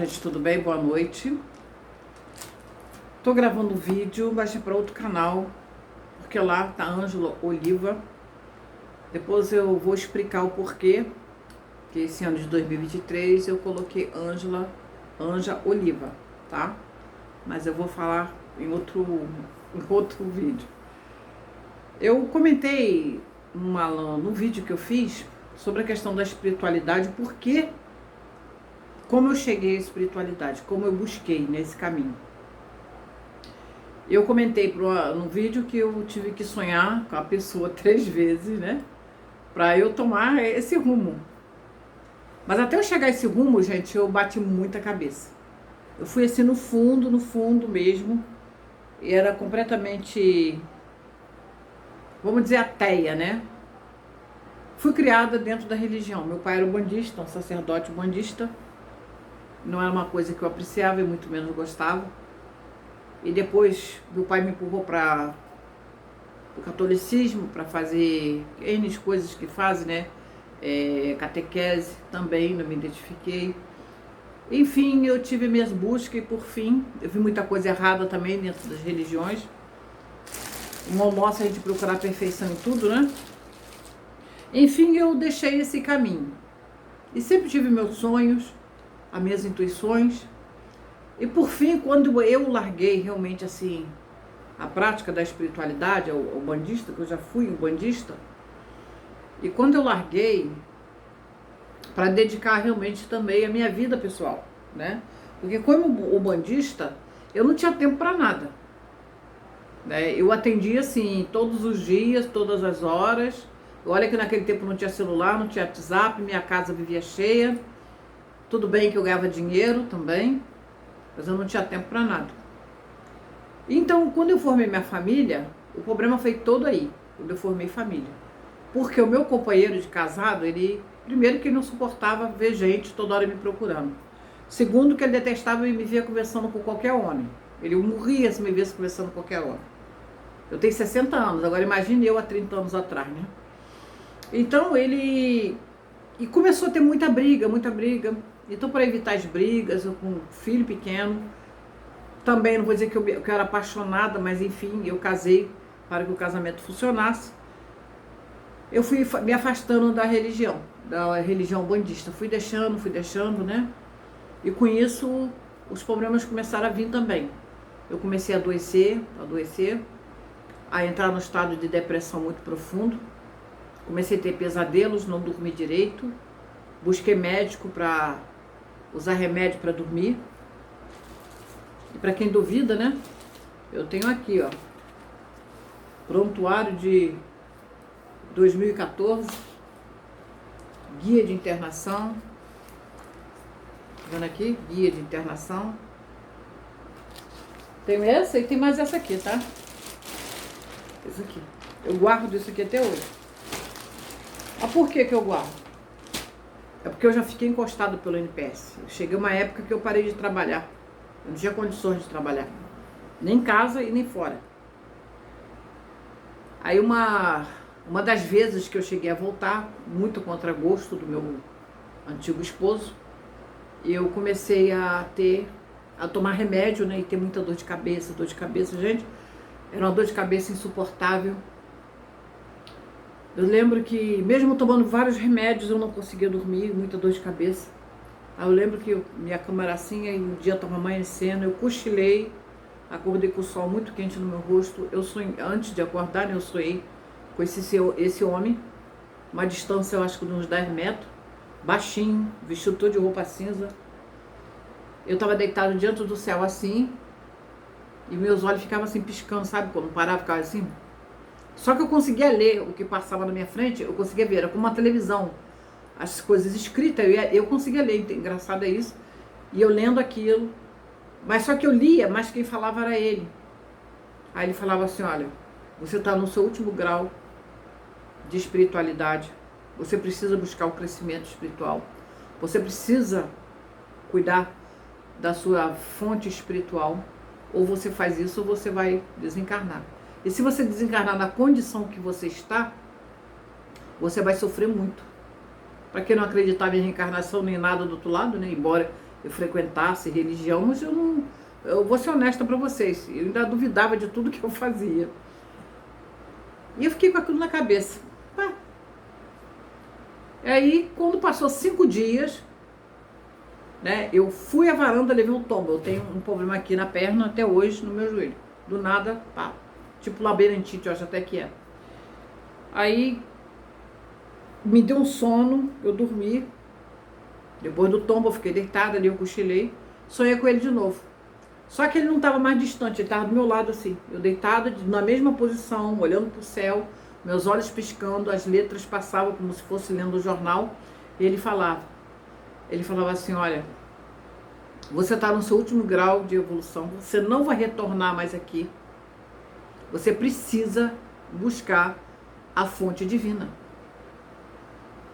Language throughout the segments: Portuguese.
Gente, tudo bem? Boa noite. Tô gravando um vídeo, mas é para outro canal, porque lá tá Ângela Oliva. Depois eu vou explicar o porquê que esse ano de 2023 eu coloquei Anja Oliva, tá? Mas eu vou falar em outro vídeo. Eu comentei no vídeo que eu fiz sobre a questão da espiritualidade, porque como eu cheguei à espiritualidade, como eu busquei nesse caminho. Eu comentei no vídeo que eu tive que sonhar com a pessoa 3 vezes, né? Pra eu tomar esse rumo. Mas até eu chegar a esse rumo, gente, eu bati muita cabeça. Eu fui assim no fundo mesmo. E era completamente, vamos dizer, ateia, né? Fui criada dentro da religião. Meu pai era bandista, um sacerdote bandista. Não era uma coisa que eu apreciava e muito menos gostava. E depois meu pai me empurrou para o catolicismo, para fazer N coisas que fazem, né? Catequese também, não me identifiquei. Enfim, eu tive minhas buscas e por fim, eu vi muita coisa errada também dentro das religiões. Uma nossa, a gente procurar perfeição em tudo, né? Enfim, eu deixei esse caminho. E sempre tive meus sonhos, as minhas intuições. E por fim, quando eu larguei realmente assim a prática da espiritualidade, o bandista, que eu já fui um bandista, e quando eu larguei para dedicar realmente também a minha vida pessoal, né? Porque como o bandista, eu não tinha tempo para nada, né? Eu atendia assim todos os dias, todas as horas. Olha que naquele tempo não tinha celular, não tinha WhatsApp, minha casa vivia cheia. Tudo bem que eu ganhava dinheiro também, mas eu não tinha tempo para nada. Então, quando eu formei minha família, o problema foi todo aí, quando eu formei família. Porque o meu companheiro de casado, ele, primeiro que ele não suportava ver gente toda hora me procurando. Segundo, que ele detestava me ver conversando com qualquer homem. Ele morria se me visse conversando com qualquer homem. Eu tenho 60 anos, agora imagine eu há 30 anos atrás, né? Então, ele... E começou a ter muita briga, muita briga. Então, para evitar as brigas, eu com um filho pequeno, também não vou dizer que eu era apaixonada, mas enfim, eu casei para que o casamento funcionasse. Eu fui me afastando da religião bandista. Fui deixando, né? E com isso, os problemas começaram a vir também. Eu comecei a adoecer, a entrar no estado de depressão muito profundo. Comecei a ter pesadelos, não dormi direito. Busquei médico para usar remédio para dormir. E para quem duvida, né? Eu tenho aqui, ó, prontuário de 2014, guia de internação. Tá vendo aqui? Guia de internação. Tem essa e tem mais essa aqui, tá? Essa aqui. Eu guardo isso aqui até hoje. Ah, por que que eu guardo? É porque eu já fiquei encostado pelo NPS. Eu cheguei uma época que eu parei de trabalhar. Eu não tinha condições de trabalhar. Nem em casa e nem fora. Aí uma das vezes que eu cheguei a voltar, muito contra gosto do meu antigo esposo, eu comecei a tomar remédio, né? E ter muita dor de cabeça, gente. Era uma dor de cabeça insuportável. Eu lembro que, mesmo tomando vários remédios, eu não conseguia dormir, muita dor de cabeça. Aí eu lembro que minha cama era assim, aí um dia estava amanhecendo, eu cochilei, acordei com o sol muito quente no meu rosto. Eu sonhei, antes de acordar, né, eu sonhei com esse homem, uma distância, eu acho que de uns 10 metros, baixinho, vestido todo de roupa cinza. Eu estava deitado diante do céu assim, e meus olhos ficavam assim piscando, sabe? Quando parava, ficava assim. Só que eu conseguia ler o que passava na minha frente, eu conseguia ver, era como uma televisão, as coisas escritas, eu conseguia ler, engraçado é isso, e eu lendo aquilo, mas só que eu lia, mas quem falava era ele. Aí ele falava assim, olha, você está no seu último grau de espiritualidade, você precisa buscar o crescimento espiritual, você precisa cuidar da sua fonte espiritual, ou você faz isso ou você vai desencarnar. E se você desencarnar na condição que você está, você vai sofrer muito. Para quem não acreditava em reencarnação nem nada do outro lado, né? Embora eu frequentasse religião, mas eu não, eu vou ser honesta para vocês, eu ainda duvidava de tudo que eu fazia. E eu fiquei com aquilo na cabeça. Pá. Aí, quando passou 5 dias, né, eu fui à varanda, levei um tombo. Eu tenho um problema aqui na perna até hoje, no meu joelho. Do nada, pá. Tipo labirintite, eu acho até que é. Aí, me deu um sono, eu dormi. Depois do tombo, eu fiquei deitada ali, eu cochilei. Sonhei com ele de novo. Só que ele não estava mais distante, ele estava do meu lado assim. Eu deitada, na mesma posição, olhando para o céu, meus olhos piscando, as letras passavam como se fosse lendo o jornal. E ele falava assim, olha, você está no seu último grau de evolução, você não vai retornar mais aqui. Você precisa buscar a fonte divina.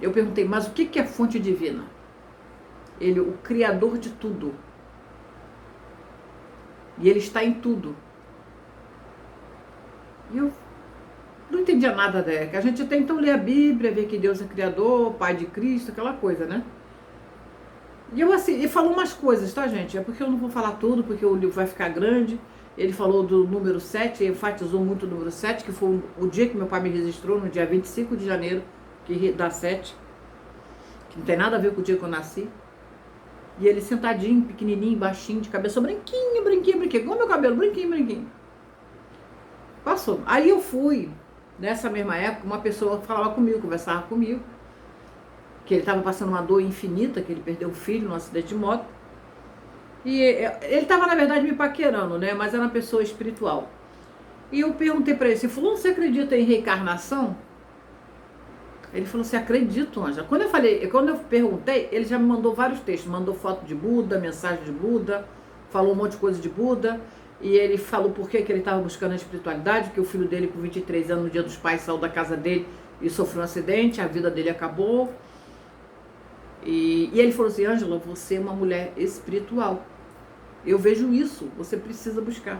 Eu perguntei, mas o que é fonte divina? Ele, o criador de tudo. E ele está em tudo. E eu não entendia nada dela. A gente até então lê a Bíblia, vê que Deus é criador, Pai de Cristo, aquela coisa, né? E eu assim, ele falou umas coisas, tá, gente? É porque eu não vou falar tudo, porque o livro vai ficar grande. Ele falou do número 7, ele enfatizou muito o número 7, que foi o dia que meu pai me registrou, no dia 25 de janeiro, que dá 7, que não tem nada a ver com o dia que eu nasci. E ele sentadinho, pequenininho, baixinho, de cabeça branquinho, igual meu cabelo, branquinho. Passou. Aí eu fui, nessa mesma época, uma pessoa falava comigo, conversava comigo, que ele estava passando uma dor infinita, que ele perdeu o filho num acidente de moto. E ele estava, na verdade, me paquerando, né? Mas era uma pessoa espiritual. E eu perguntei para ele, fulano, você acredita em reencarnação? Ele falou assim, acredito, Ângela. Quando eu perguntei, ele já me mandou vários textos, mandou foto de Buda, mensagem de Buda, falou um monte de coisa de Buda, e ele falou por que ele estava buscando a espiritualidade, que o filho dele com 23 anos, no dia dos pais, saiu da casa dele e sofreu um acidente, a vida dele acabou. E ele falou assim, Ângela, você é uma mulher espiritual. Eu vejo isso, você precisa buscar.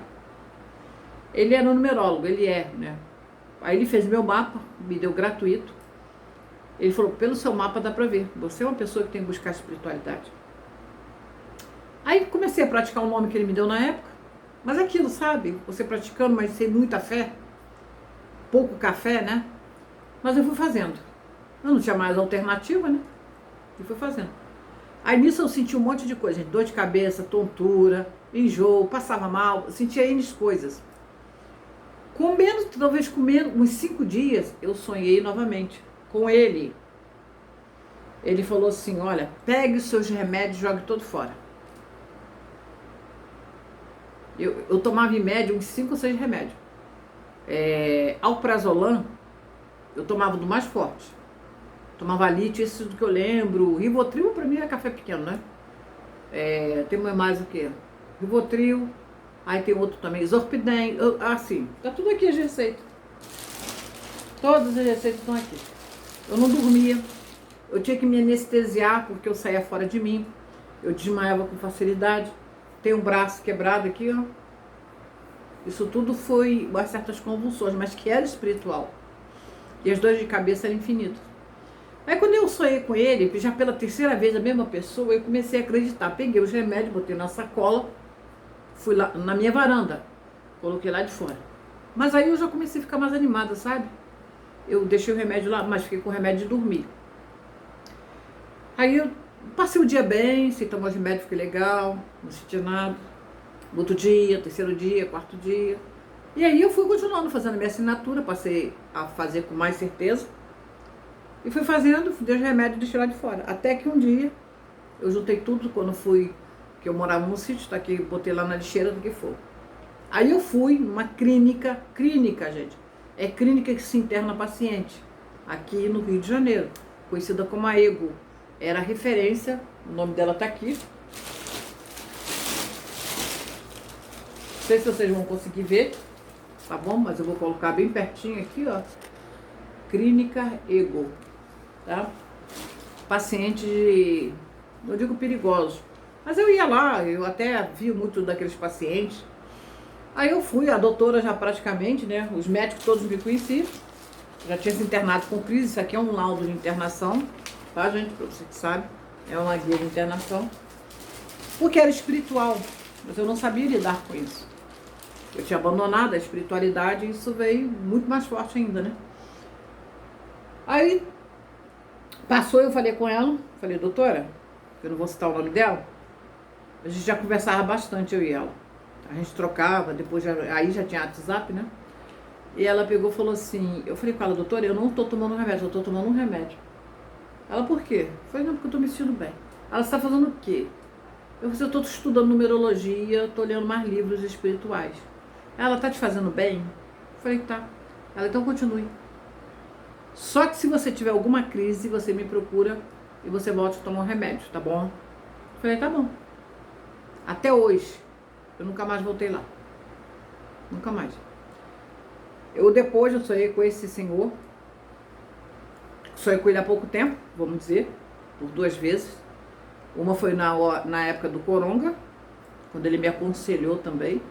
Ele era um numerólogo, ele é, né? Aí ele fez meu mapa, me deu gratuito. Ele falou, pelo seu mapa dá pra ver, você é uma pessoa que tem que buscar espiritualidade. Aí comecei a praticar o nome que ele me deu na época, mas aquilo, sabe, você praticando, mas sem muita fé, pouco café, né? Mas eu fui fazendo. Eu não tinha mais alternativa, né? E fui fazendo. Aí nisso eu senti um monte de coisa, gente, dor de cabeça, tontura, enjoo, passava mal, sentia N coisas. Talvez com menos, uns 5 dias, eu sonhei novamente com ele. Ele falou assim, olha, pegue os seus remédios e jogue todo fora. Eu tomava em média uns 5 ou 6 remédios. Alprazolam, eu tomava do mais forte. Tomava Lite, isso do que eu lembro. Rivotril pra mim é café pequeno, né? Tem mais o quê? Rivotril, aí tem outro também, Zorpidem, assim. Tá tudo aqui as receitas. Todas as receitas estão aqui. Eu não dormia, eu tinha que me anestesiar porque eu saía fora de mim, eu desmaiava com facilidade, tenho um braço quebrado aqui, ó. Isso tudo foi umas certas convulsões, mas que era espiritual. E as dores de cabeça eram infinitas. Aí quando eu sonhei com ele, já pela 3ª vez a mesma pessoa, eu comecei a acreditar. Peguei os remédios, botei na sacola, fui lá na minha varanda, coloquei lá de fora. Mas aí eu já comecei a ficar mais animada, sabe? Eu deixei o remédio lá, mas fiquei com o remédio de dormir. Aí eu passei o dia bem, sem tomar os remédios, fiquei legal, não senti nada. No outro dia, 3º dia, 4º dia. E aí eu fui continuando fazendo a minha assinatura, passei a fazer com mais certeza. E fui fazendo, dei os remédios e deixei lá de fora. Até que um dia, eu juntei tudo quando fui, que eu morava num sítio, tá aqui, botei lá na lixeira do que for. Aí eu fui numa clínica, gente. É clínica que se interna paciente, aqui no Rio de Janeiro, conhecida como a Ego. Era referência, o nome dela tá aqui. Não sei se vocês vão conseguir ver, tá bom? Mas eu vou colocar bem pertinho aqui, ó. Clínica Ego, tá? Paciente de, não digo perigoso, mas eu ia lá, eu até vi muito daqueles pacientes. Aí eu fui, a doutora já praticamente, né? Os médicos todos me conheciam. Já tinha se internado com crise. Isso aqui é um laudo de internação, tá, gente? Pra você que sabe, é uma guia de internação. porque era espiritual, mas eu não sabia lidar com isso. Eu tinha abandonado a espiritualidade e isso veio muito mais forte ainda, né? Aí, passou, eu falei com ela, falei, doutora, eu não vou citar o nome dela, a gente já conversava bastante, eu e ela. A gente trocava, depois aí já tinha WhatsApp, né? E ela pegou e falou assim, eu falei com ela, doutora, eu não tô tomando remédio, eu tô tomando um remédio. Ela, por quê? Eu falei, não, porque eu tô me sentindo bem. Ela, você tá fazendo o quê? Eu falei, eu tô estudando numerologia, tô lendo mais livros espirituais. Ela, tá te fazendo bem? Eu falei, tá. Ela, então continue. Só que se você tiver alguma crise, você me procura e você volta a tomar um remédio, tá bom? Eu falei, tá bom. Até hoje, eu nunca mais voltei lá. Nunca mais. Depois eu sonhei com esse senhor. Sonhei com ele há pouco tempo, vamos dizer, por 2 vezes. Uma foi na época do Coronga, quando ele me aconselhou também.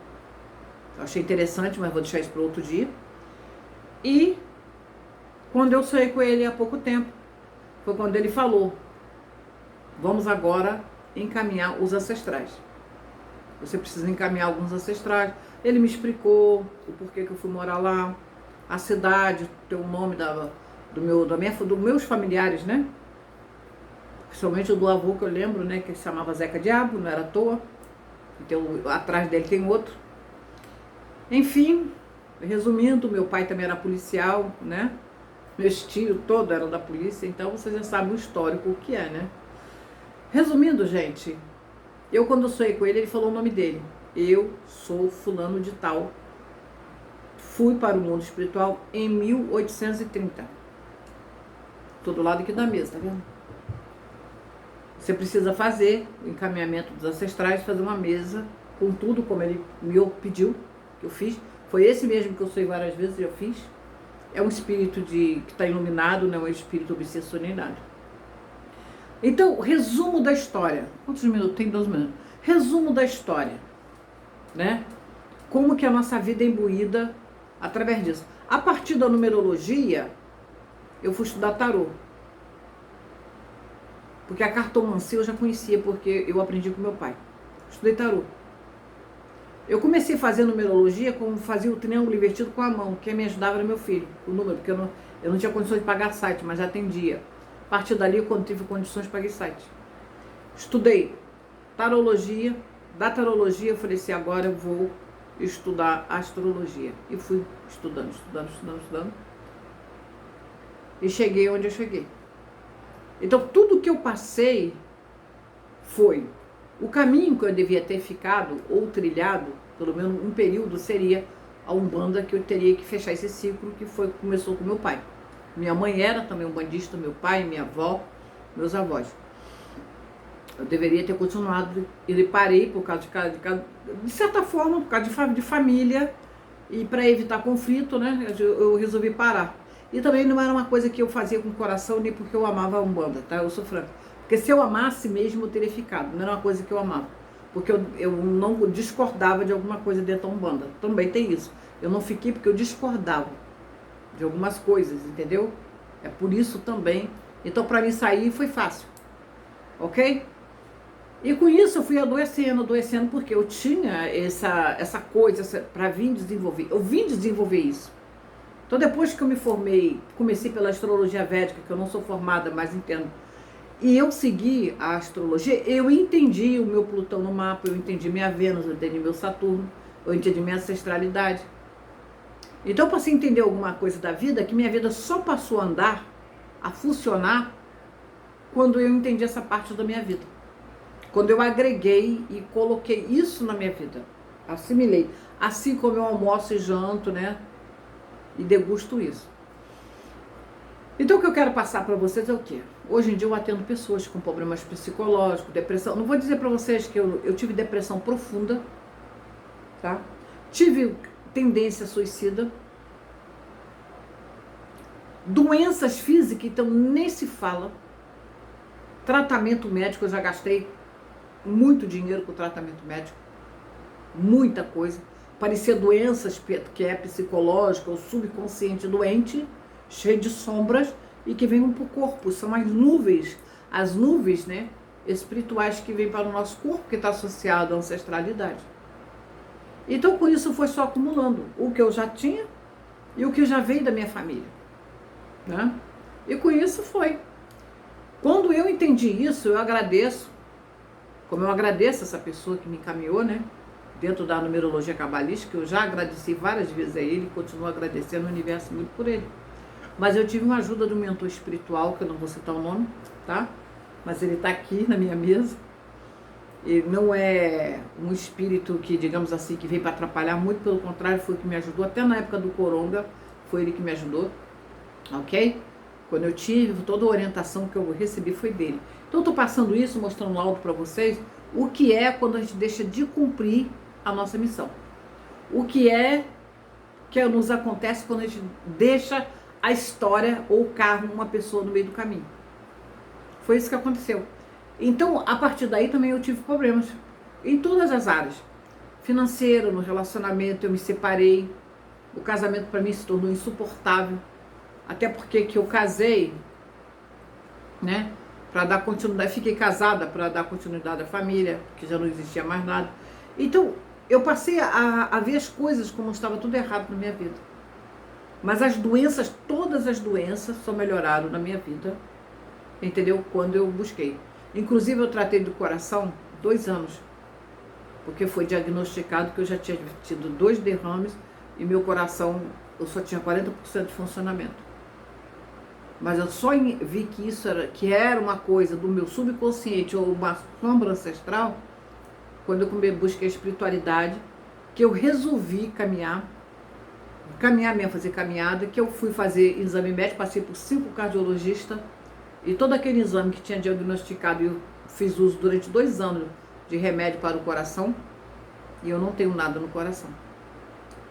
Eu achei interessante, mas vou deixar isso para outro dia. E quando eu sonhei com ele há pouco tempo, foi quando ele falou, vamos agora encaminhar os ancestrais. Você precisa encaminhar alguns ancestrais. Ele me explicou o porquê que eu fui morar lá, a cidade, tem o nome dos meus familiares, né? Principalmente o do avô que eu lembro, né? Que se chamava Zeca Diabo, não era à toa. Então, atrás dele tem outro. Enfim, resumindo, meu pai também era policial, né? Meus tios todos eram da polícia, então vocês já sabem o histórico, o que é, né? Resumindo, gente, eu quando sonhei com ele, ele falou o nome dele. Eu sou fulano de tal. Fui para o mundo espiritual em 1830. Tô do lado aqui da mesa, tá vendo? Você precisa fazer o encaminhamento dos ancestrais, fazer uma mesa com tudo como ele me pediu, que eu fiz. Foi esse mesmo que eu sonhei várias vezes, eu fiz. É um espírito que está iluminado, não é um espírito obsessor nem nada. Então, resumo da história. Quantos minutos? Tem 12 minutos. Resumo da história, né? Como que a nossa vida é imbuída através disso. A partir da numerologia, eu fui estudar tarô. Porque a cartomancia eu já conhecia, porque eu aprendi com meu pai. Estudei tarô. Eu comecei a fazer numerologia como fazia o triângulo invertido com a mão. Quem me ajudava era meu filho, o número, porque eu não tinha condições de pagar site, mas já atendia. A partir dali, quando tive condições, paguei site. Estudei tarologia. Da tarologia, eu falei assim, agora eu vou estudar astrologia. E fui estudando. E cheguei onde eu cheguei. Então, tudo que eu passei foi o caminho que eu devia ter ficado ou trilhado, pelo menos um período, seria a Umbanda, que eu teria que fechar esse ciclo que começou com meu pai. Minha mãe era também umbandista, meu pai, minha avó, meus avós. Eu deveria ter continuado, e parei por causa de certa forma, por causa de família, e para evitar conflito, né, eu resolvi parar. E também não era uma coisa que eu fazia com o coração, nem porque eu amava a Umbanda, tá? Eu sou franca. Porque se eu amasse mesmo, eu teria ficado. Não era uma coisa que eu amava. Porque eu não discordava de alguma coisa dentro da Umbanda. Também tem isso. Eu não fiquei porque eu discordava de algumas coisas, entendeu? É por isso também. Então, para mim sair foi fácil. Ok? E com isso eu fui adoecendo porque eu tinha essa coisa para vir desenvolver. Eu vim desenvolver isso. Então, depois que eu me formei, comecei pela astrologia védica, que eu não sou formada, mas entendo. E eu segui a astrologia, eu entendi o meu Plutão no mapa, eu entendi minha Vênus, eu entendi meu Saturno, eu entendi minha ancestralidade. Então, eu passei a entender alguma coisa da vida, que minha vida só passou a andar, a funcionar, quando eu entendi essa parte da minha vida. Quando eu agreguei e coloquei isso na minha vida, assimilei. Assim como eu almoço e janto, né? E degusto isso. Então, o que eu quero passar para vocês é o quê? Hoje em dia eu atendo pessoas com problemas psicológicos, depressão. Não vou dizer para vocês que eu tive depressão profunda, tá? Tive tendência suicida. Doenças físicas, então nem se fala. Tratamento médico, eu já gastei muito dinheiro com tratamento médico. Muita coisa. Parecia doenças que é psicológica ou subconsciente doente, cheio de sombras e que vêm para o corpo. São as nuvens, né? espirituais que vêm para o nosso corpo, que está associado à ancestralidade. Então, com isso, foi só acumulando o que eu já tinha e o que já veio da minha família, né? E com isso foi. Quando eu entendi isso, eu agradeço, como eu agradeço essa pessoa que me encaminhou, né? Dentro da numerologia cabalística, eu já agradeci várias vezes a ele, continuo agradecendo o universo muito por ele. Mas eu tive uma ajuda do mentor espiritual, que eu não vou citar o nome, tá? Mas ele está aqui na minha mesa. Ele não é um espírito que, digamos assim, que veio para atrapalhar, muito pelo contrário, foi o que me ajudou. Até na época do Coronga, foi ele que me ajudou, ok? Quando eu tive, toda a orientação que eu recebi foi dele. Então eu estou passando isso, mostrando um áudio para vocês, o que é quando a gente deixa de cumprir a nossa missão. O que é que nos acontece quando a gente deixa a história ou o karma, uma pessoa no meio do caminho. Foi isso que aconteceu. Então, a partir daí também eu tive problemas em todas as áreas. Financeiro, no relacionamento, eu me separei. O casamento para mim se tornou insuportável. Até porque que eu casei, né? Para dar continuidade, fiquei casada para dar continuidade à família, porque já não existia mais nada. Então, eu passei a ver as coisas como estava tudo errado na minha vida. Mas as doenças, todas as doenças só melhoraram na minha vida, entendeu? Quando eu busquei. Inclusive eu tratei do coração 2 anos, porque foi diagnosticado que eu já tinha tido 2 derrames e meu coração, eu só tinha 40% de funcionamento. Mas eu só vi que isso era uma coisa do meu subconsciente ou uma sombra ancestral, quando eu busquei a espiritualidade, que eu resolvi caminhar mesmo, fazer caminhada, que eu fui fazer exame médico, passei por 5 cardiologistas, e todo aquele exame que tinha diagnosticado, eu fiz uso durante 2 anos de remédio para o coração, e eu não tenho nada no coração.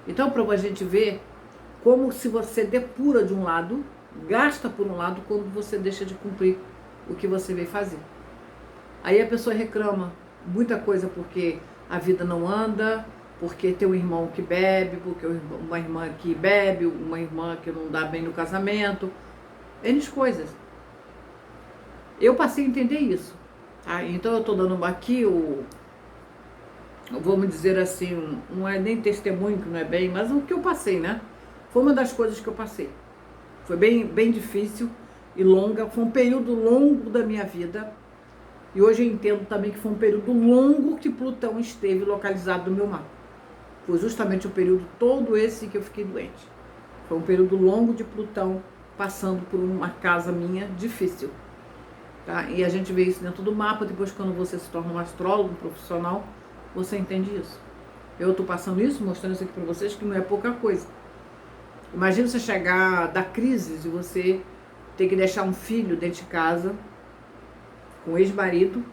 Então, para a gente ver como se você depura de um lado, gasta por um lado, quando você deixa de cumprir o que você veio fazer. Aí a pessoa reclama muita coisa porque a vida não anda, porque tem um irmão que bebe, porque uma irmã que bebe, uma irmã que não dá bem no casamento, N coisas. Eu passei a entender isso, tá? Então eu estou dando aqui vamos dizer assim, não é nem testemunho, que não é bem, mas o que eu passei, né? Foi uma das coisas que eu passei. Foi bem difícil e longa, foi um período longo da minha vida. E hoje eu entendo também que foi um período longo que Plutão esteve localizado no meu mapa. Foi justamente o período todo esse que eu fiquei doente. Foi um período longo de Plutão passando por uma casa minha difícil. Tá? E a gente vê isso dentro do mapa, depois quando você se torna um astrólogo, um profissional, você entende isso. Eu estou passando isso, mostrando isso aqui para vocês, que não é pouca coisa. Imagina você chegar da crise e você ter que deixar um filho dentro de casa, com um ex-marido,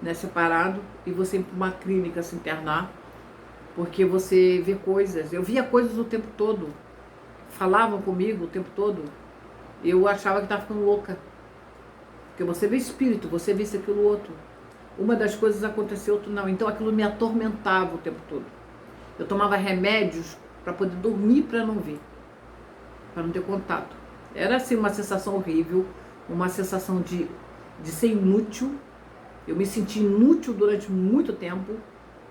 né, separado, e você ir para uma clínica se internar, porque você vê coisas. Eu via coisas o tempo todo, falavam comigo o tempo todo, e eu achava que estava ficando louca. Porque você vê espírito, você vê isso, aquilo, outro. Uma das coisas aconteceu, outra não. Então aquilo me atormentava o tempo todo. Eu tomava remédios para poder dormir, para não ver, para não ter contato. Era assim uma sensação horrível, uma sensação de ser inútil. Eu me senti inútil durante muito tempo,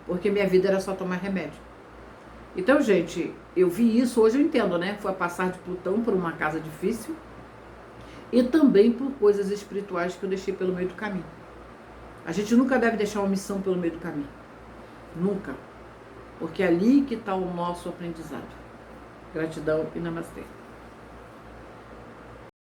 porque minha vida era só tomar remédio. Então, gente, eu vi isso, hoje eu entendo, né? Foi a passar de Plutão por uma casa difícil e também por coisas espirituais que eu deixei pelo meio do caminho. A gente nunca deve deixar uma missão pelo meio do caminho. Nunca. Porque é ali que está o nosso aprendizado. Gratidão e namastê.